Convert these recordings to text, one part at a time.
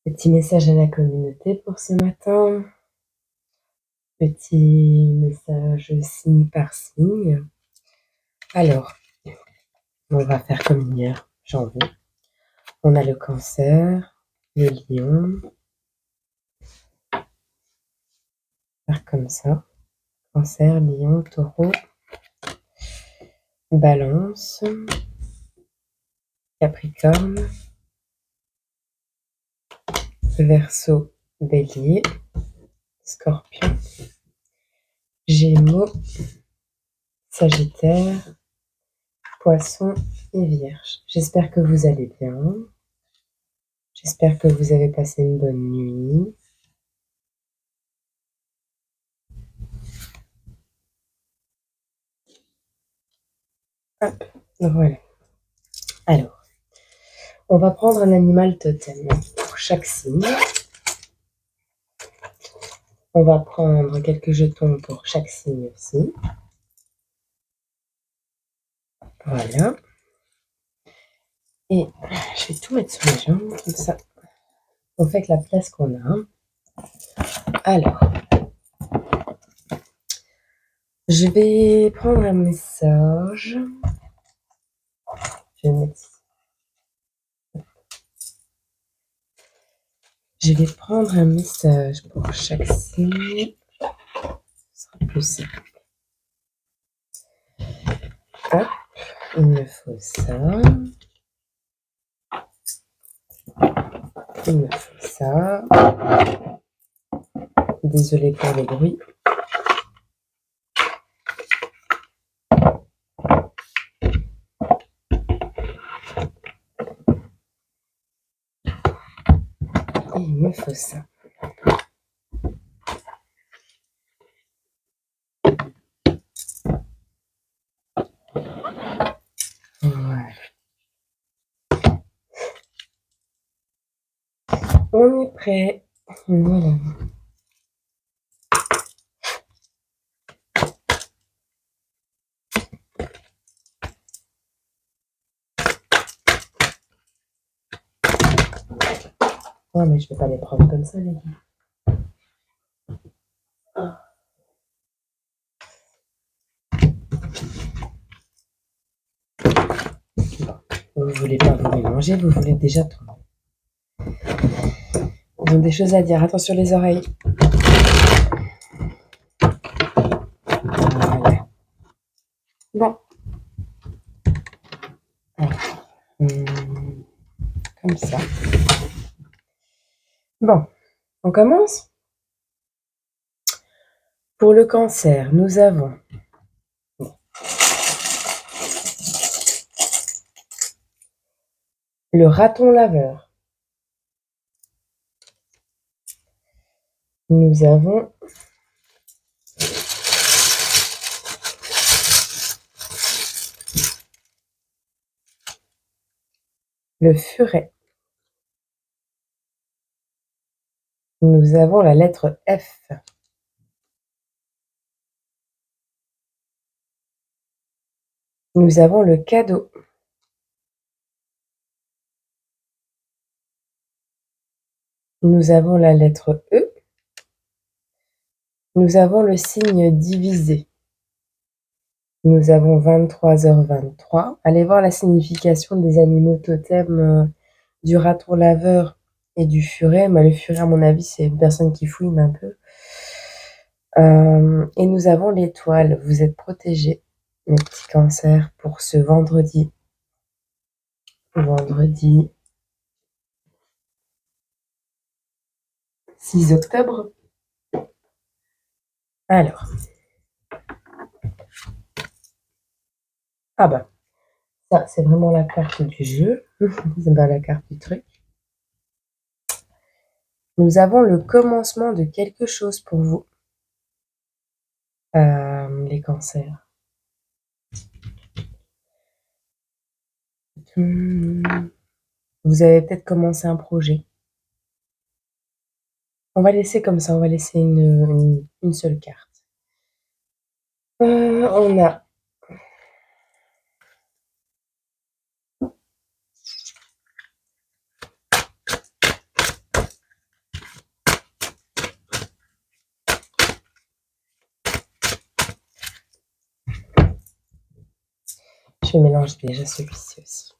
Petit message à la communauté pour ce matin. Petit message signe par signe. Alors, on va faire comme hier, janvier. On a le Cancer, le Lion. Faire comme ça. Cancer, Lion, Taureau, Balance, Capricorne, Verseau, Bélier, Scorpion, Gémeaux, Sagittaire, Poisson et Vierge. J'espère que vous allez bien. J'espère que vous avez passé une bonne nuit. Hop, voilà. Alors, on va prendre un animal totem pour chaque signe. On va prendre quelques jetons pour chaque signe aussi. Voilà. Et je vais tout mettre sur les jambes, comme ça. On fait que la place qu'on a. Alors, je vais prendre un message. Je vais prendre un message pour chaque signe. Ce sera plus simple. Hop, il me faut ça. Il me faut ça. Désolée pour le bruit. Et il me faut ça. Voilà. On est prêt. Voilà. Oh, mais je ne vais pas les prendre comme ça, les gars. Vous ne voulez pas vous mélanger, vous voulez déjà tout. Ils ont des choses à dire. Attention les oreilles. Voilà. Bon. Alors, comme ça. Bon, on commence. Pour le Cancer, nous avons le raton laveur. Nous avons le furet. Nous avons la lettre F. Nous avons le cadeau. Nous avons la lettre E. Nous avons le signe divisé. Nous avons 23h23. Allez voir la signification des animaux totems du raton laveur et du furet. Mais le furet, à mon avis, c'est une personne qui fouine un peu. Et nous avons l'étoile. Vous êtes protégés, mes petits cancers, pour ce vendredi. Vendredi 6 octobre. Alors. Ah bah. Ça, c'est vraiment la carte du jeu. C'est pas la carte du truc. Nous avons le commencement de quelque chose pour vous. Les cancers. Vous avez peut-être commencé un projet. On va laisser comme ça, on va laisser une seule carte. On a Je mélange déjà celui-ci aussi.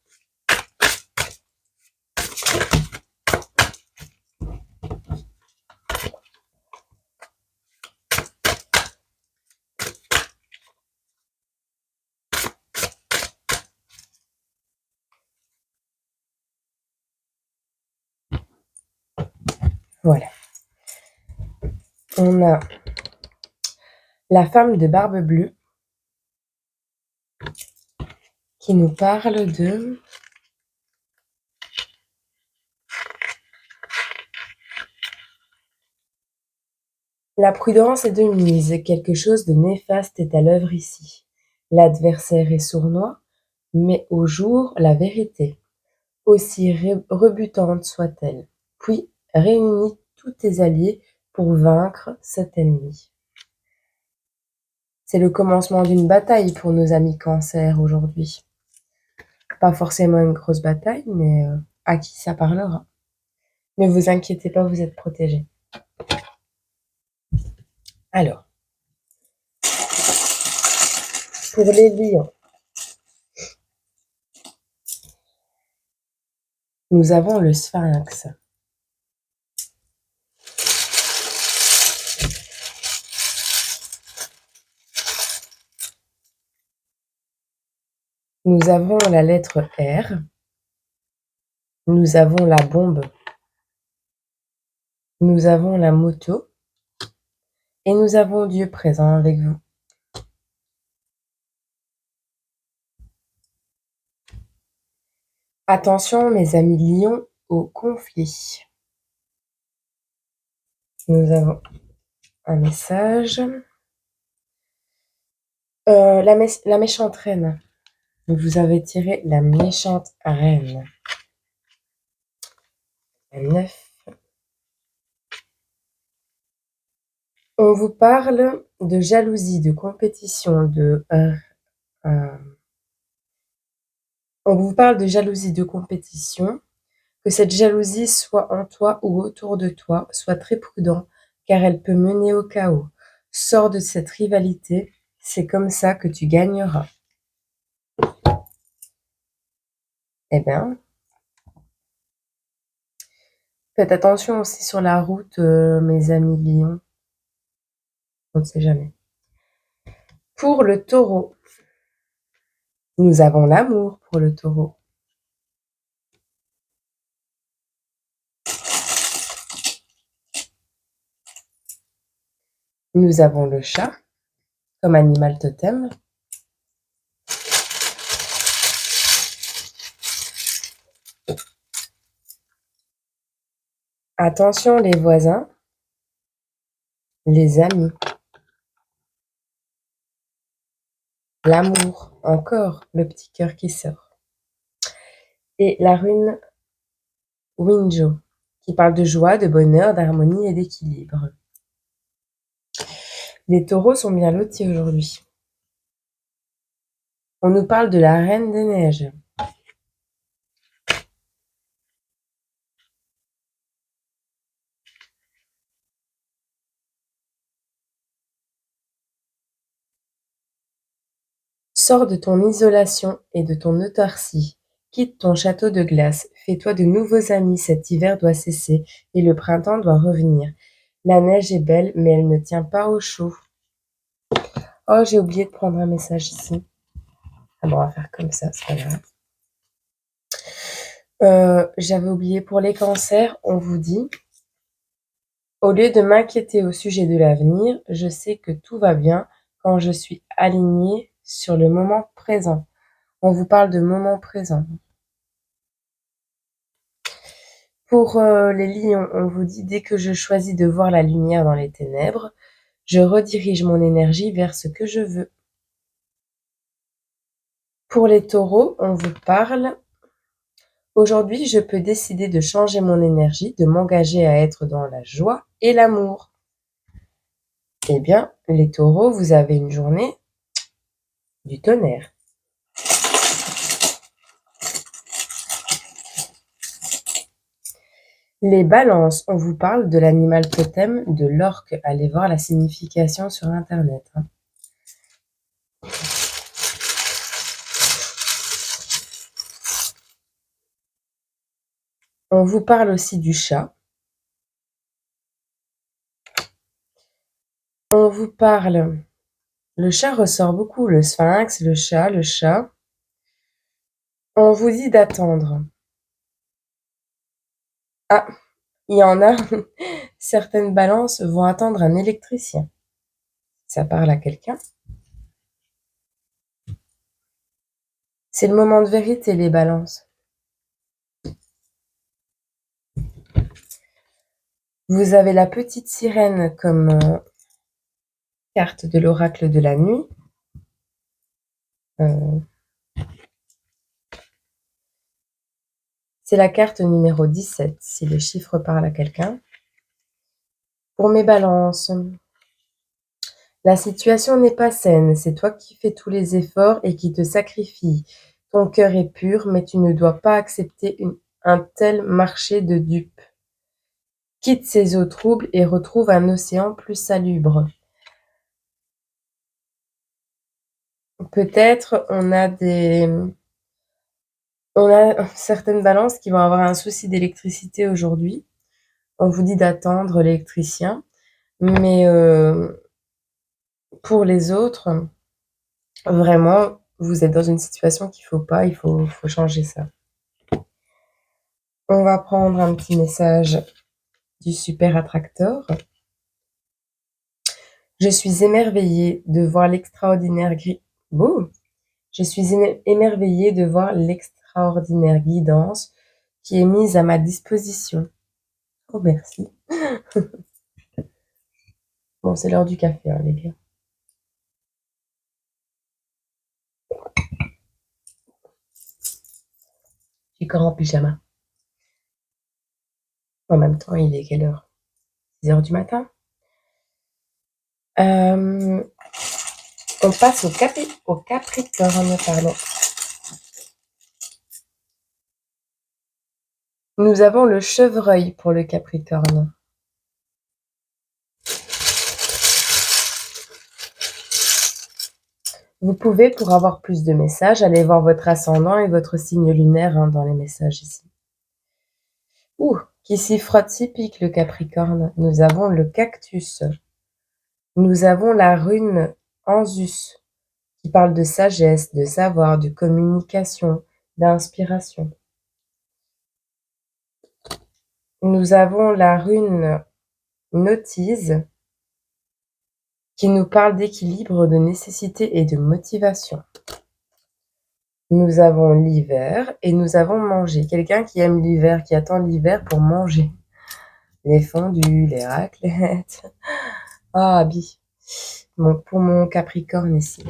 Voilà. On a la femme de barbe bleue qui nous parle de la prudence est de mise, quelque chose de néfaste est à l'œuvre ici. L'adversaire est sournois, met au jour la vérité, aussi rebutante soit-elle. Puis réunis tous tes alliés pour vaincre cet ennemi. C'est le commencement d'une bataille pour nos amis Cancer aujourd'hui. Pas forcément une grosse bataille, mais à qui ça parlera. Ne vous inquiétez pas, vous êtes protégés. Alors, pour les lions, nous avons le sphinx. Nous avons la lettre R. Nous avons la bombe. Nous avons la moto. Et nous avons Dieu présent avec vous. Attention, mes amis lions, au conflit. Nous avons un message. La méchante reine. Vous avez tiré la méchante reine. La 9. On vous parle de jalousie, de compétition, on vous parle de jalousie, de compétition, que cette jalousie soit en toi ou autour de toi, sois très prudent, car elle peut mener au chaos. Sors de cette rivalité, c'est comme ça que tu gagneras. Eh bien, faites attention aussi sur la route, mes amis lions. On ne sait jamais. Pour le taureau, nous avons l'amour pour le taureau. Nous avons le chat comme animal totem. Attention les voisins, les amis. L'amour, encore le petit cœur qui sort. Et la rune Winjo, qui parle de joie, de bonheur, d'harmonie et d'équilibre. Les taureaux sont bien lotis aujourd'hui. On nous parle de la reine des neiges. Sors de ton isolation et de ton autarcie. Quitte ton château de glace. Fais-toi de nouveaux amis. Cet hiver doit cesser et le printemps doit revenir. La neige est belle, mais elle ne tient pas au chaud. Oh, j'ai oublié de prendre un message ici. Ah bon, on va faire comme ça, c'est pas grave. J'avais oublié pour les cancers, on vous dit: au lieu de m'inquiéter au sujet de l'avenir, je sais que tout va bien quand je suis alignée sur le moment présent. On vous parle de moment présent. Pour les lions, on vous dit: dès que je choisis de voir la lumière dans les ténèbres, je redirige mon énergie vers ce que je veux. Pour les taureaux, on vous parle: aujourd'hui, je peux décider de changer mon énergie, de m'engager à être dans la joie et l'amour. Eh bien, les taureaux, vous avez une journée du tonnerre. Les balances, on vous parle de l'animal totem de l'orque. Allez voir la signification sur internet. On vous parle aussi du chat. On vous parle... Le chat ressort beaucoup, le sphinx, le chat, le chat. On vous dit d'attendre. Ah, il y en a, certaines balances vont attendre un électricien. Ça parle à quelqu'un. C'est le moment de vérité, les balances. Vous avez la petite sirène comme carte de l'oracle de la nuit. C'est la carte numéro 17, si le chiffre parle à quelqu'un. Pour mes balances, la situation n'est pas saine, c'est toi qui fais tous les efforts et qui te sacrifies. Ton cœur est pur, mais tu ne dois pas accepter un tel marché de dupes. Quitte ces eaux troubles et retrouve un océan plus salubre. Peut-être on a certaines balances qui vont avoir un souci d'électricité aujourd'hui. On vous dit d'attendre l'électricien, mais pour les autres, vraiment, vous êtes dans une situation qu'il faut pas, il faut changer ça. On va prendre un petit message du super attracteur. Je suis émerveillée de voir l'extraordinaire Je suis émerveillée de voir l'extraordinaire guidance qui est mise à ma disposition. Oh, merci. Bon, c'est l'heure du café, hein, les gars. Je suis encore en pyjama. En même temps, il est quelle heure? 6 heures du matin. On passe au Capricorne, pardon. Nous avons le chevreuil pour le Capricorne. Vous pouvez, pour avoir plus de messages, aller voir votre ascendant et votre signe lunaire dans les messages ici. Qui s'y frotte s'y pique le Capricorne. Nous avons le cactus. Nous avons la rune Anzus, qui parle de sagesse, de savoir, de communication, d'inspiration. Nous avons la rune Notise, qui nous parle d'équilibre, de nécessité et de motivation. Nous avons l'hiver et nous avons manger. Quelqu'un qui aime l'hiver, qui attend l'hiver pour manger. Les fondus, les raclettes. Ah, bon, pour mon Capricorne ici.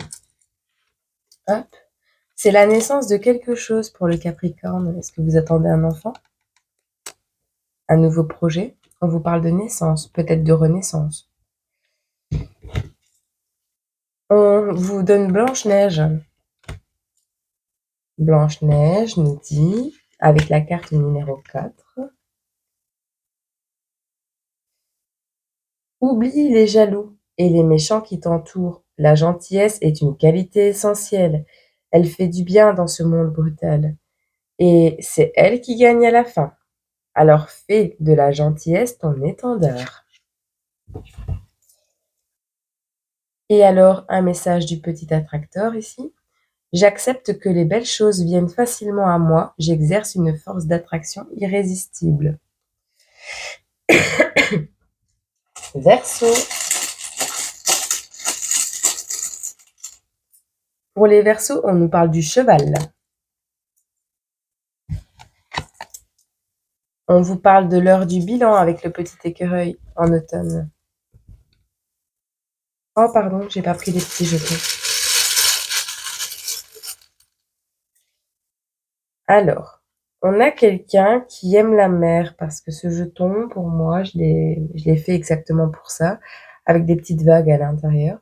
Hop. C'est la naissance de quelque chose pour le Capricorne. Est-ce que vous attendez un enfant? Un nouveau projet? On vous parle de naissance, peut-être de renaissance. On vous donne Blanche-Neige. Blanche-Neige nous dit, avec la carte numéro 4, oublie les jaloux et les méchants qui t'entourent. La gentillesse est une qualité essentielle. Elle fait du bien dans ce monde brutal. Et c'est elle qui gagne à la fin. Alors fais de la gentillesse ton étendard. Et alors, un message du petit attracteur ici. J'accepte que les belles choses viennent facilement à moi. J'exerce une force d'attraction irrésistible. Verseau. Pour les Verseaux, on nous parle du cheval. On vous parle de l'heure du bilan avec le petit écureuil en automne. Oh pardon, j'ai pas pris les petits jetons. Alors, on a quelqu'un qui aime la mer parce que ce jeton, pour moi, je l'ai fait exactement pour ça, avec des petites vagues à l'intérieur.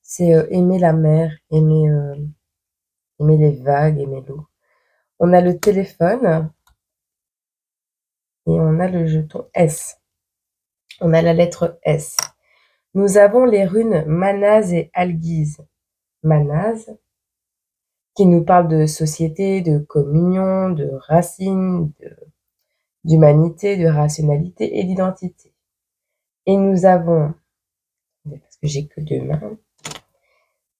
C'est aimer la mer, aimer les vagues, aimer l'eau. On a le téléphone et on a le jeton S. On a la lettre S. Nous avons les runes Manase et Algise. Manase, qui nous parle de société, de communion, de racines, d'humanité, de rationalité et d'identité. Et nous avons, parce que j'ai que 2 mains,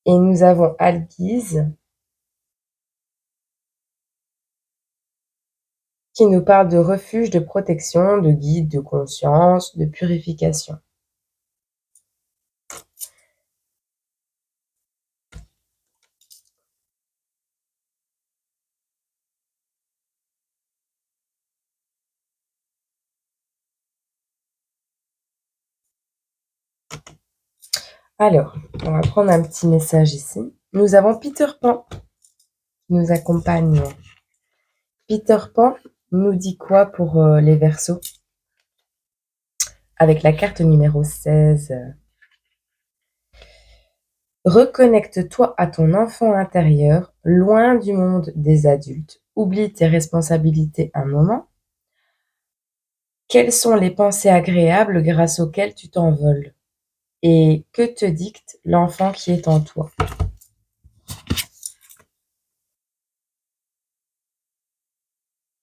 et nous avons Alguise qui nous parle de refuge, de protection, de guide, de conscience, de purification. Alors, on va prendre un petit message ici. Nous avons Peter Pan qui nous accompagne. Peter Pan nous dit quoi pour les Verseaux? Avec la carte numéro 16. Reconnecte-toi à ton enfant intérieur, loin du monde des adultes. Oublie tes responsabilités un moment. Quelles sont les pensées agréables grâce auxquelles tu t'envoles? Et que te dicte l'enfant qui est en toi?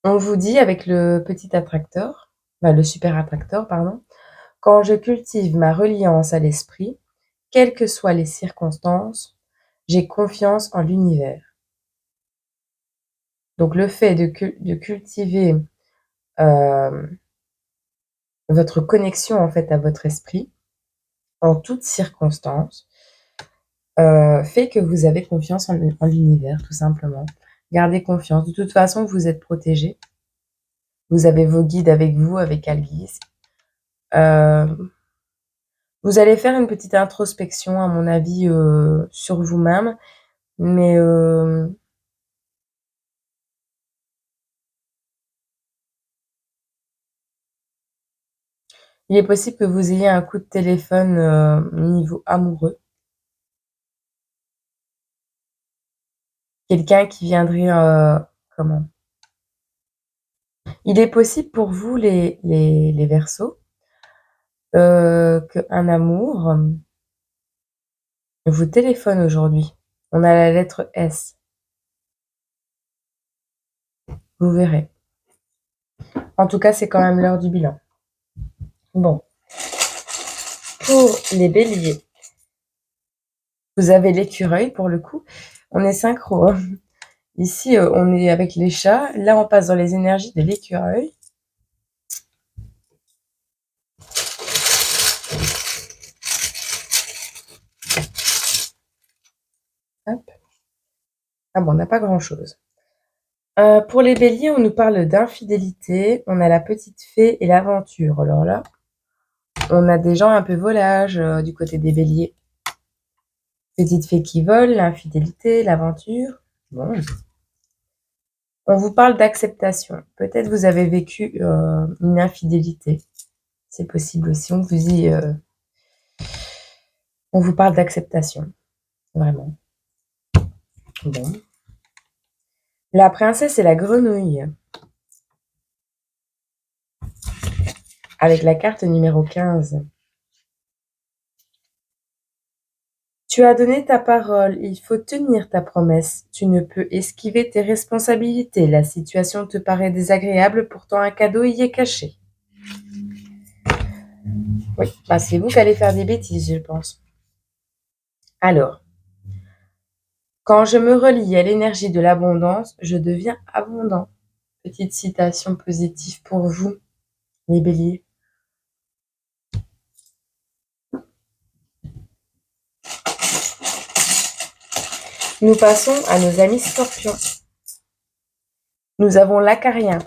On vous dit avec le petit attracteur, le super attracteur, pardon, quand je cultive ma reliance à l'esprit, quelles que soient les circonstances, j'ai confiance en l'univers. Donc le fait de cultiver votre connexion en fait à votre esprit, en toutes circonstances, fait que vous avez confiance en l'univers, tout simplement. Gardez confiance. De toute façon, vous êtes protégé. Vous avez vos guides avec vous, avec Algis. Vous allez faire une petite introspection, à mon avis, sur vous-même, mais il est possible que vous ayez un coup de téléphone niveau amoureux. Quelqu'un qui viendrait, comment? Il est possible pour vous, les Verseaux, qu'un amour vous téléphone aujourd'hui. On a la lettre S. Vous verrez. En tout cas, c'est quand même l'heure du bilan. Bon. Pour les béliers, vous avez l'écureuil pour le coup. On est synchro. Ici, on est avec les chats. Là, on passe dans les énergies de l'écureuil. Hop. Ah bon, on n'a pas grand-chose. Pour les béliers, on nous parle d'infidélité. On a la petite fée et l'aventure. Alors là, on a des gens un peu volages du côté des béliers. Petite fée qui vole, l'infidélité, l'aventure. Bon. On vous parle d'acceptation. Peut-être vous avez vécu une infidélité. C'est possible aussi. On vous parle d'acceptation. Vraiment. Bon. La princesse et la grenouille. Avec la carte numéro 15. Tu as donné ta parole, il faut tenir ta promesse. Tu ne peux esquiver tes responsabilités. La situation te paraît désagréable, pourtant un cadeau y est caché. Oui, c'est vous qui allez faire des bêtises, je pense. Alors, quand je me relie à l'énergie de l'abondance, je deviens abondant. Petite citation positive pour vous, les béliers. Nous passons à nos amis scorpions. Nous avons l'acarien.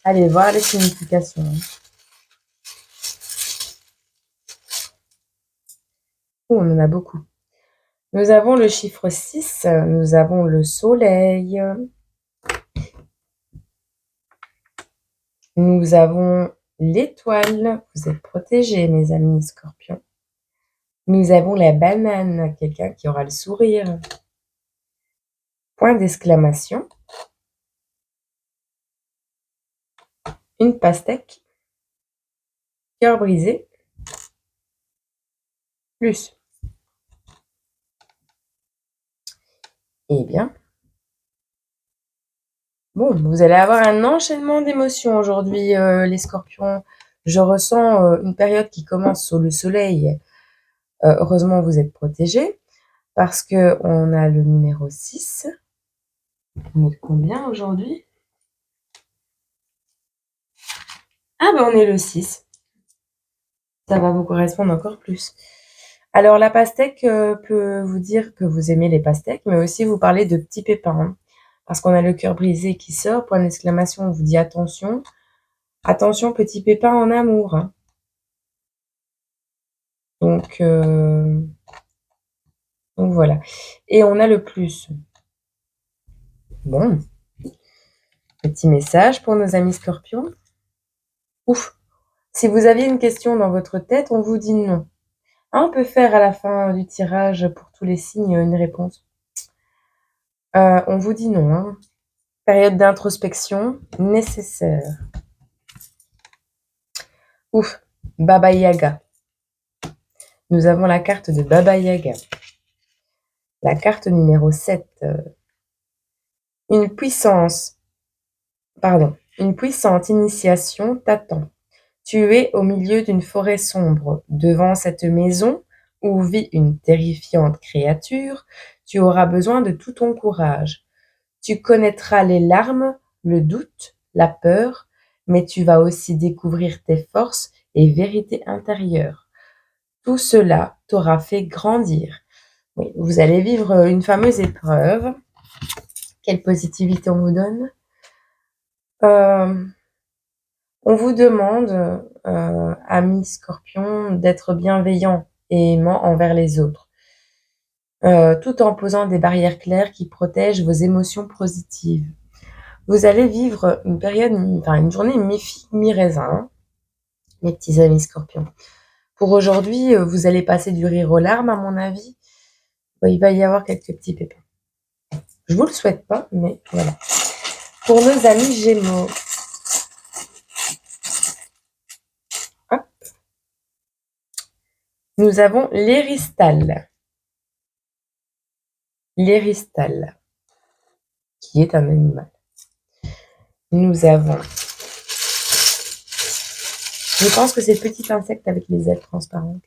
Allez voir les significations. On en a beaucoup. Nous avons le chiffre 6, nous avons le soleil. Nous avons l'étoile. Vous êtes protégés, mes amis scorpions. Nous avons la banane, quelqu'un qui aura le sourire. Point d'exclamation. Une pastèque. Cœur brisé. Plus. Eh bien, bon, vous allez avoir un enchaînement d'émotions aujourd'hui, les scorpions. Je ressens une période qui commence sous le soleil. Heureusement, vous êtes protégés parce qu'on a le numéro 6. On est combien aujourd'hui? Ah ben on est le 6. Ça va vous correspondre encore plus. Alors la pastèque peut vous dire que vous aimez les pastèques, mais aussi vous parler de petits pépins, hein, parce qu'on a le cœur brisé qui sort, point d'exclamation, on vous dit attention. Attention, petits pépins en amour, hein. Donc voilà. Et on a le plus. Bon, petit message pour nos amis scorpions. Ouf, si vous aviez une question dans votre tête, on vous dit non. Ah, on peut faire à la fin du tirage pour tous les signes une réponse. On vous dit non, hein. Période d'introspection nécessaire. Ouf, Baba Yaga. Nous avons la carte de Baba Yaga. La carte numéro 7. Une puissante initiation t'attend. Tu es au milieu d'une forêt sombre. Devant cette maison où vit une terrifiante créature, tu auras besoin de tout ton courage. Tu connaîtras les larmes, le doute, la peur, mais tu vas aussi découvrir tes forces et vérités intérieures. Tout cela t'aura fait grandir. Oui, vous allez vivre une fameuse épreuve. Quelle positivité on vous donne? On vous demande, amis scorpions, d'être bienveillants et aimants envers les autres, tout en posant des barrières claires qui protègent vos émotions positives. Vous allez vivre une période, une journée mi-figue, mi-raisin, hein, mes petits amis scorpions. Pour aujourd'hui, vous allez passer du rire aux larmes, à mon avis. Il va y avoir quelques petits pépins. Je vous le souhaite pas, mais voilà. Pour nos amis gémeaux, hop, nous avons l'Éristal. L'Éristal, qui est un animal. Nous avons, je pense que c'est le petit insecte avec les ailes transparentes.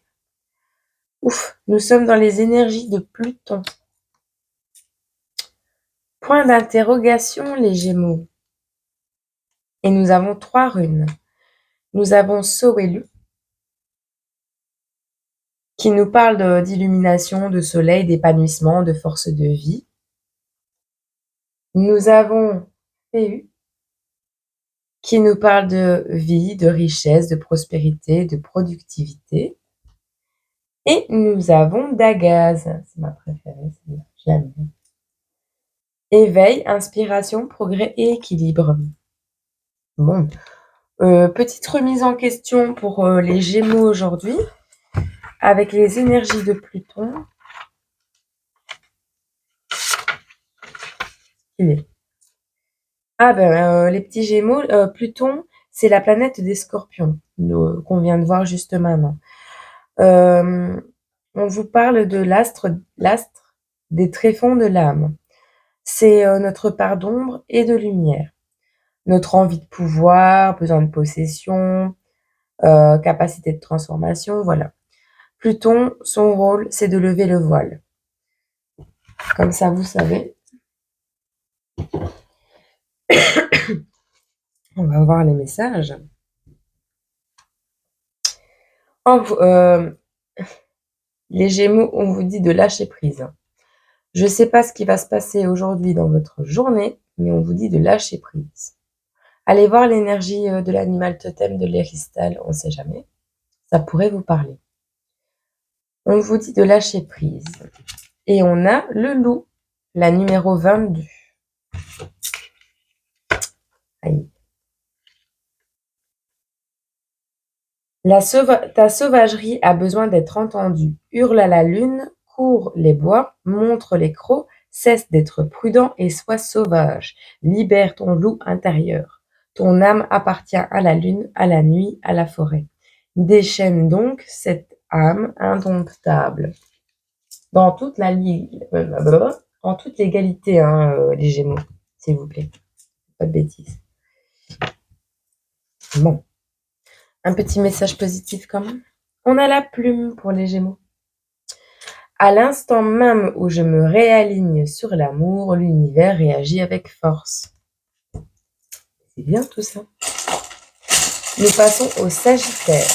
Ouf, nous sommes dans les énergies de Pluton. Point d'interrogation, les Gémeaux. Et nous avons 3 runes. Nous avons Sowelu, qui nous parle d'illumination, de soleil, d'épanouissement, de force de vie. Nous avons Peu, qui nous parle de vie, de richesse, de prospérité, de productivité. Et nous avons Dagaz, c'est ma préférée, celle-là, j'aime bien. Éveil, inspiration, progrès et équilibre. Bon, petite remise en question pour les Gémeaux aujourd'hui, avec les énergies de Pluton. Ah ben, les petits Gémeaux, Pluton, c'est la planète des Scorpions, qu'on vient de voir juste maintenant. On vous parle de l'astre des tréfonds de l'âme. C'est notre part d'ombre et de lumière. Notre envie de pouvoir, besoin de possession, capacité de transformation, voilà. Pluton, son rôle, c'est de lever le voile. Comme ça, vous savez. On va voir les messages. Les Gémeaux, on vous dit de lâcher prise. Je ne sais pas ce qui va se passer aujourd'hui dans votre journée, mais on vous dit de lâcher prise. Allez voir l'énergie de l'animal totem de l'Éristal, on ne sait jamais. Ça pourrait vous parler. On vous dit de lâcher prise. Et on a le loup, la numéro 22. Aïe. Ta sauvagerie a besoin d'être entendue. Hurle à la lune, cours les bois, montre les crocs, cesse d'être prudent et sois sauvage. Libère ton loup intérieur. Ton âme appartient à la lune, à la nuit, à la forêt. Déchaîne donc cette âme indomptable. Dans toute la En toute légalité, hein, les Gémeaux, s'il vous plaît. Pas de bêtises. Bon. Un petit message positif quand même. On a la plume pour les Gémeaux. À l'instant même où je me réaligne sur l'amour, l'univers réagit avec force. C'est bien tout ça. Nous passons au Sagittaire.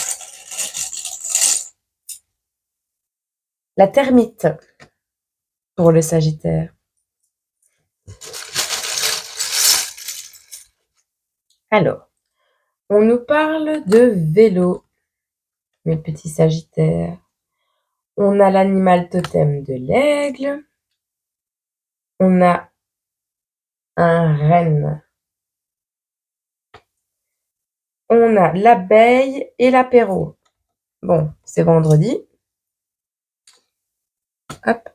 La termite pour le Sagittaire. Alors, on nous parle de vélo, mes petits Sagittaires. On a l'animal totem de l'aigle. On a un renne. On a l'abeille et l'apéro. Bon, c'est vendredi. Hop.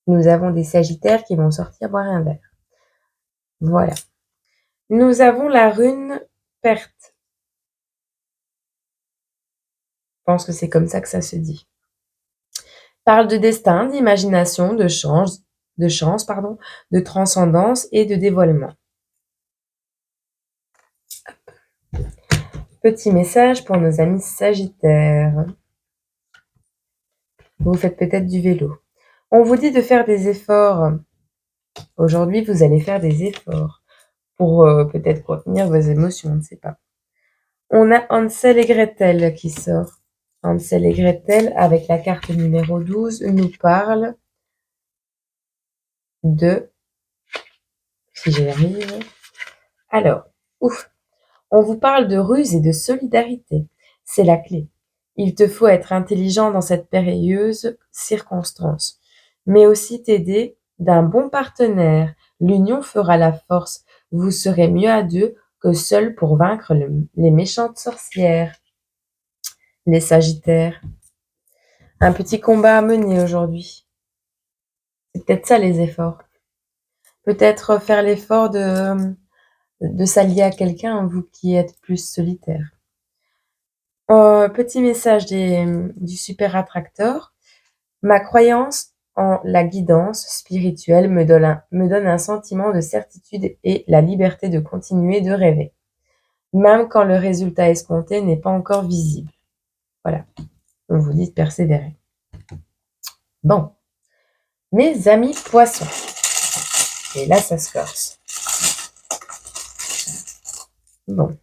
Nous avons des Sagittaires qui vont sortir boire un verre. Voilà. Nous avons la rune perte. Je pense que c'est comme ça que ça se dit. Parle de destin, d'imagination, de chance, de transcendance et de dévoilement. Petit message pour nos amis Sagittaires. Vous faites peut-être du vélo. On vous dit de faire des efforts. Aujourd'hui, vous allez faire des efforts pour peut-être contenir vos émotions, on ne sait pas. On a Hansel et Gretel qui sort. Hansel et Gretel, avec la carte numéro 12, nous parle de... Si j'y arrive... Alors, on vous parle de ruse et de solidarité. C'est la clé. Il te faut être intelligent dans cette périlleuse circonstance, mais aussi t'aider d'un bon partenaire. L'union fera la force. Vous serez mieux à deux que seuls pour vaincre les méchantes sorcières. Les Sagittaires. Un petit combat à mener aujourd'hui. C'est peut-être ça les efforts. Peut-être faire l'effort de s'allier à quelqu'un, vous qui êtes plus solitaire. Petit message du super attracteur. Ma croyance en la guidance spirituelle me donne un sentiment de certitude et la liberté de continuer de rêver, même quand le résultat escompté n'est pas encore visible. Voilà, on vous dit de persévérer. Bon, mes amis poissons. Et là, ça se corse. Bon,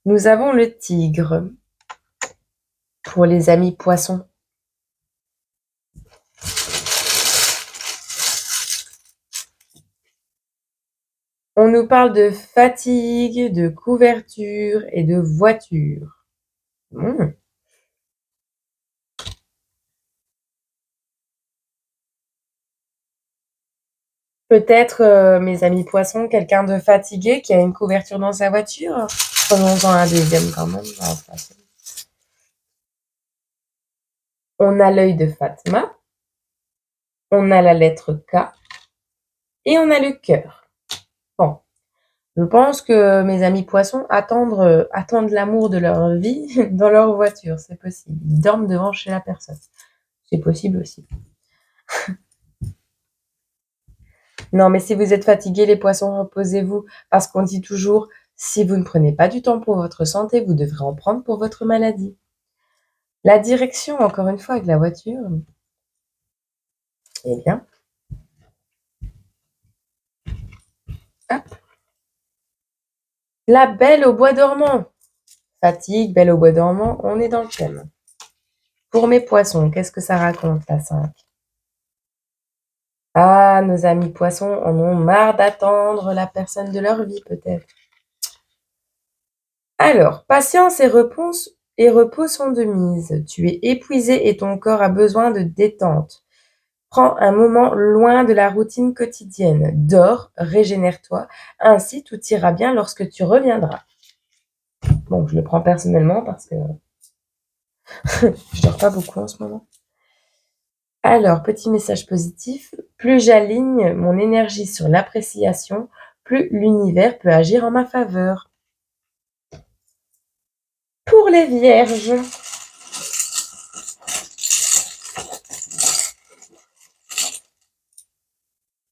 nous avons le tigre pour les amis poissons. On nous parle de fatigue, de couverture et de voiture. Peut-être, mes amis poissons, quelqu'un de fatigué qui a une couverture dans sa voiture. Prenons-en un deuxième quand même. On a l'œil de Fatma. On a la lettre K. Et on a le cœur. Bon. Je pense que mes amis poissons attendent l'amour de leur vie dans leur voiture. C'est possible. Ils dorment devant chez la personne. C'est possible aussi. Non, mais si vous êtes fatigué, les poissons, reposez-vous. Parce qu'on dit toujours, si vous ne prenez pas du temps pour votre santé, vous devrez en prendre pour votre maladie. La direction, encore une fois, avec la voiture. Eh bien. Hop. La belle au bois dormant. Fatigue, belle au bois dormant, on est dans le thème. Pour mes poissons, qu'est-ce que ça raconte, la 5? Ah, nos amis poissons en ont marre d'attendre la personne de leur vie, peut-être. Alors, patience et repos sont de mise. Tu es épuisé et ton corps a besoin de détente. Prends un moment loin de la routine quotidienne. Dors, régénère-toi. Ainsi, tout ira bien lorsque tu reviendras. Bon, je le prends personnellement parce que je dors pas beaucoup en ce moment. Alors, petit message positif. Plus j'aligne mon énergie sur l'appréciation, plus l'univers peut agir en ma faveur. Pour les vierges.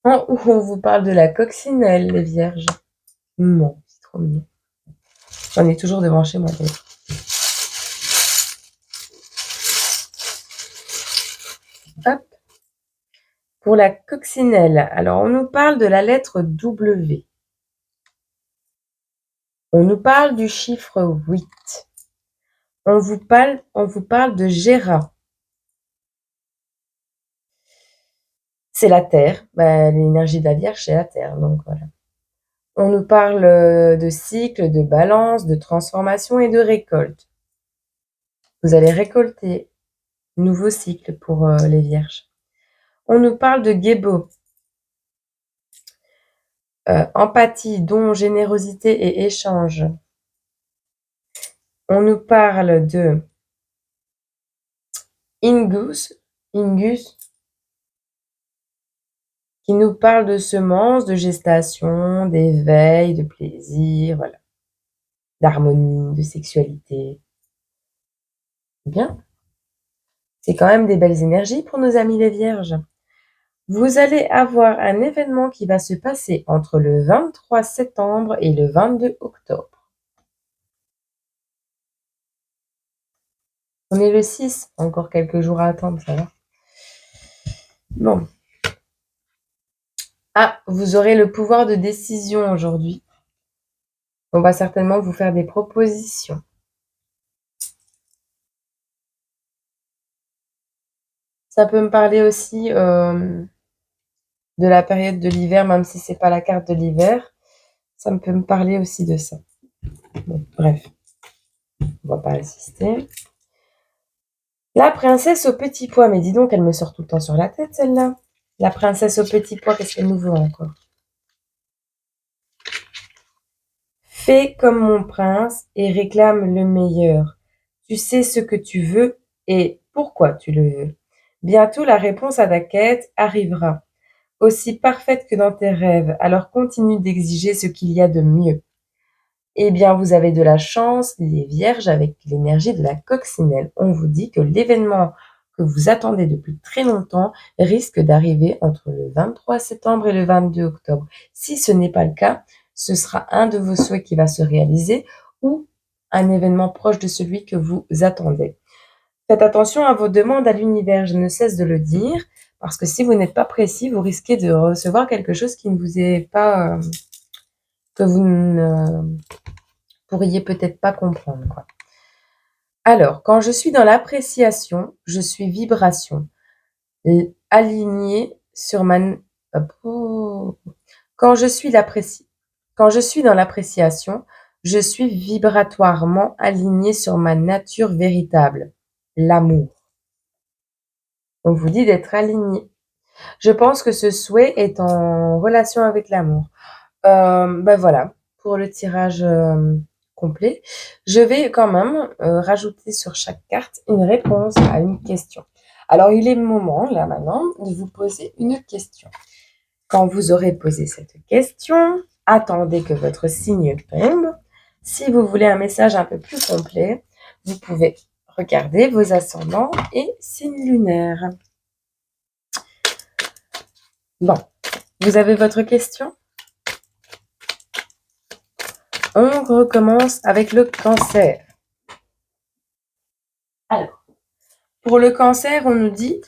Où on vous parle de la coccinelle, les vierges. Non, c'est trop mignon. J'en ai toujours devant chez moi, d'ailleurs. Hop. Pour la coccinelle, alors on nous parle de la lettre W. On nous parle du chiffre 8. On vous parle de Géra. C'est la Terre. L'énergie de la Vierge, c'est la Terre. Donc voilà. On nous parle de cycle, de balance, de transformation et de récolte. Vous allez récolter nouveau cycle pour les Vierges. On nous parle de Gébo. Empathie, don, générosité et échange. On nous parle de Ingus, qui nous parle de semences, de gestation, d'éveil, de plaisir, voilà, d'harmonie, de sexualité. Bien. C'est quand même des belles énergies pour nos amis les Vierges. Vous allez avoir un événement qui va se passer entre le 23 septembre et le 22 octobre. On est le 6, encore quelques jours à attendre, ça va. Bon. Ah, vous aurez le pouvoir de décision aujourd'hui. On va certainement vous faire des propositions. Ça peut me parler aussi de la période de l'hiver, même si c'est pas la carte de l'hiver. Ça peut me parler aussi de ça. Bon, bref, on va pas insister. La princesse au petit pois. Mais dis donc, elle me sort tout le temps sur la tête, celle-là. La princesse au petit pois, qu'est-ce qu'elle nous veut encore? Fais comme mon prince et réclame le meilleur. Tu sais ce que tu veux et pourquoi tu le veux. Bientôt la réponse à ta quête arrivera, aussi parfaite que dans tes rêves, alors continue d'exiger ce qu'il y a de mieux. Eh bien, vous avez de la chance, les vierges, avec l'énergie de la coccinelle. On vous dit que l'événement que vous attendez depuis très longtemps risque d'arriver entre le 23 septembre et le 22 octobre. Si ce n'est pas le cas, ce sera un de vos souhaits qui va se réaliser ou un événement proche de celui que vous attendez. Faites attention à vos demandes à l'univers, je ne cesse de le dire, parce que si vous n'êtes pas précis, vous risquez de recevoir quelque chose qui ne vous est pas, que vous ne pourriez peut-être pas comprendre, quoi. Alors, quand je suis dans l'appréciation, je suis vibration, alignée sur ma... Quand je suis dans l'appréciation, je suis vibratoirement alignée sur ma nature véritable, l'amour. On vous dit d'être aligné. Je pense que ce souhait est en relation avec l'amour. Voilà, pour le tirage complet. Je vais quand même rajouter sur chaque carte une réponse à une question. Alors, il est le moment, là maintenant, de vous poser une question. Quand vous aurez posé cette question, attendez que votre signe tombe. Si vous voulez un message un peu plus complet, vous pouvez regarder vos ascendants et signes lunaires. Bon, vous avez votre question ? On recommence avec le cancer. Alors, pour le cancer, on nous dit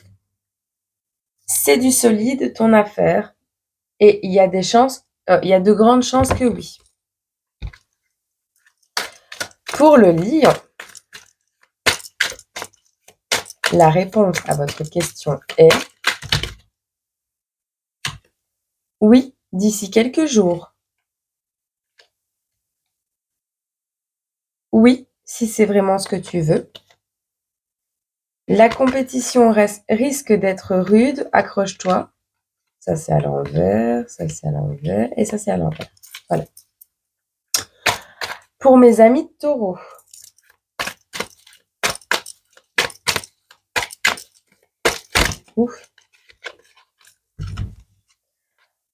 c'est du solide ton affaire et il y a de grandes chances que oui. Pour le lion, la réponse à votre question est oui, d'ici quelques jours. Oui, si c'est vraiment ce que tu veux. La compétition risque d'être rude, accroche-toi. Ça, c'est à l'envers, ça, c'est à l'envers, et ça, c'est à l'envers. Voilà. Pour mes amis taureaux, ouf.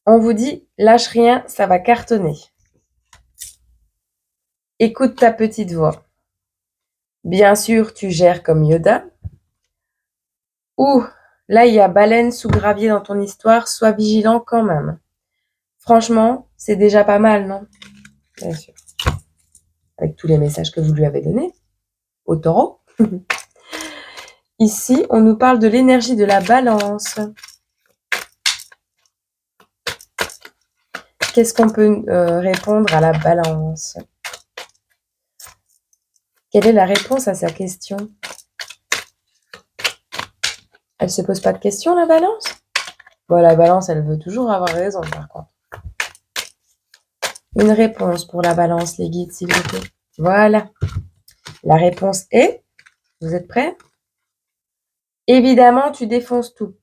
On vous dit, lâche rien, ça va cartonner. Écoute ta petite voix. Bien sûr, tu gères comme Yoda. Ou Là, il y a baleine sous gravier dans ton histoire, sois vigilant quand même. Franchement, c'est déjà pas mal, non? Bien sûr. Avec tous les messages que vous lui avez donnés au taureau. Ici, on nous parle de l'énergie de la balance. Qu'est-ce qu'on peut répondre à la balance? Quelle est la réponse à sa question? Elle se pose pas de questions, la balance? Bon, la balance, elle veut toujours avoir raison, par contre. Une réponse pour la balance, les guides, s'il vous plaît. Voilà. La réponse est, vous êtes prêts? Évidemment, tu défonces tout.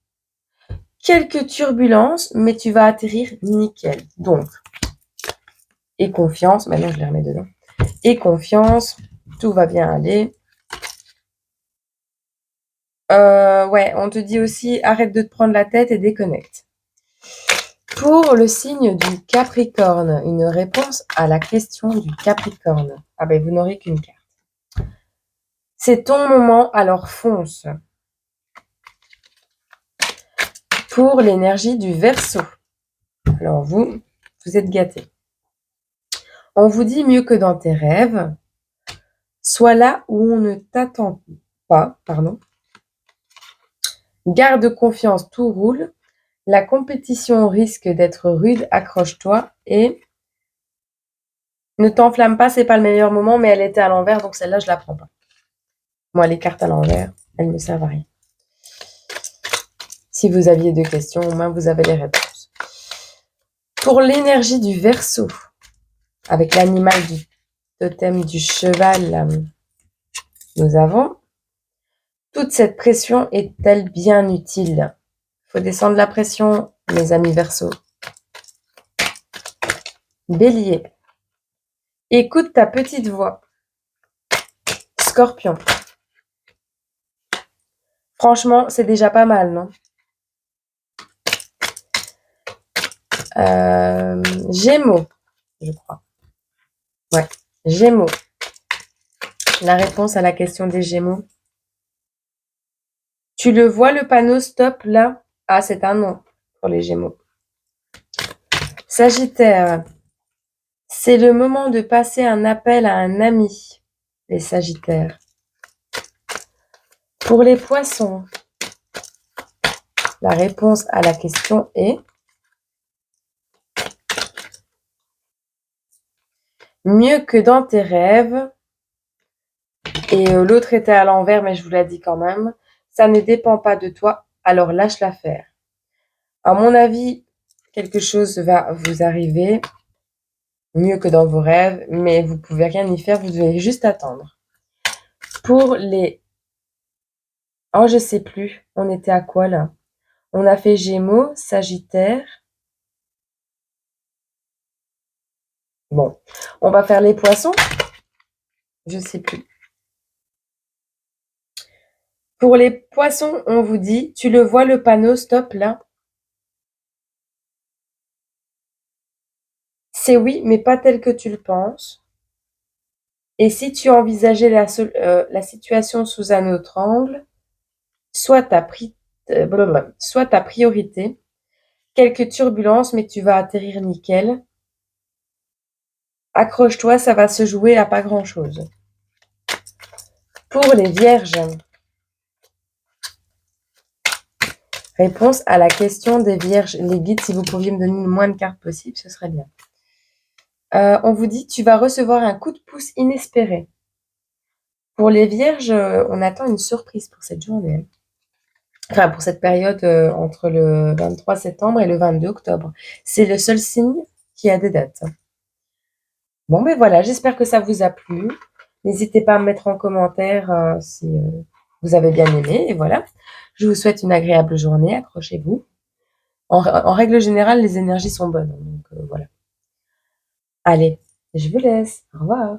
Quelques turbulences, mais tu vas atterrir nickel. Donc, et confiance, maintenant je les remets dedans. Et confiance, tout va bien aller. Ouais, on te dit aussi, arrête de te prendre la tête et déconnecte. Pour le signe du Capricorne, une réponse à la question du Capricorne. Ah ben, vous n'aurez qu'une carte. C'est ton moment, alors fonce. Pour l'énergie du Verseau. Alors vous êtes gâtés. On vous dit mieux que dans tes rêves. Sois là où on ne t'attend pas, Garde confiance, tout roule. La compétition risque d'être rude, accroche-toi et ne t'enflamme pas, c'est pas le meilleur moment, mais elle était à l'envers, donc celle-là, je la prends pas. Moi, les cartes à l'envers, elles me servent à rien. Si vous aviez 2 questions, au moins vous avez les réponses. Pour l'énergie du Verseau, avec l'animal du totem du cheval, nous avons toute cette pression est-elle bien utile? Il faut descendre la pression, mes amis Verseau. Bélier, écoute ta petite voix. Scorpion, franchement, c'est déjà pas mal, non? Gémeaux, je crois. Ouais, Gémeaux. La réponse à la question des Gémeaux. Tu le vois le panneau stop là? Ah, c'est un non pour les Gémeaux. Sagittaire, c'est le moment de passer un appel à un ami, les Sagittaires. Pour les Poissons, la réponse à la question est mieux que dans tes rêves. Et l'autre était à l'envers, mais je vous l'ai dit quand même. Ça ne dépend pas de toi, alors lâche l'affaire. À mon avis, quelque chose va vous arriver mieux que dans vos rêves, mais vous pouvez rien y faire, vous devez juste attendre. Pour les... Oh, je sais plus, on était à quoi là? On a fait Gémeaux, Sagittaire. Bon, on va faire les Poissons. Je sais plus. Pour les Poissons, on vous dit, tu le vois le panneau stop là? C'est oui, mais pas tel que tu le penses. Et si tu envisageais la situation sous un autre angle, soit ta priorité, quelques turbulences, mais tu vas atterrir nickel. Accroche-toi, ça va se jouer à pas grand-chose. Pour les Vierges, réponse à la question des Vierges. Les guides, si vous pouviez me donner le moins de cartes possible, ce serait bien. On vous dit, tu vas recevoir un coup de pouce inespéré. Pour les Vierges, on attend une surprise pour cette journée. Enfin, pour cette période entre le 23 septembre et le 22 octobre. C'est le seul signe qui a des dates. Bon, ben voilà, j'espère que ça vous a plu. N'hésitez pas à me mettre en commentaire si vous avez bien aimé. Et voilà, je vous souhaite une agréable journée. Accrochez-vous. En règle générale, les énergies sont bonnes. Donc voilà. Allez, je vous laisse. Au revoir.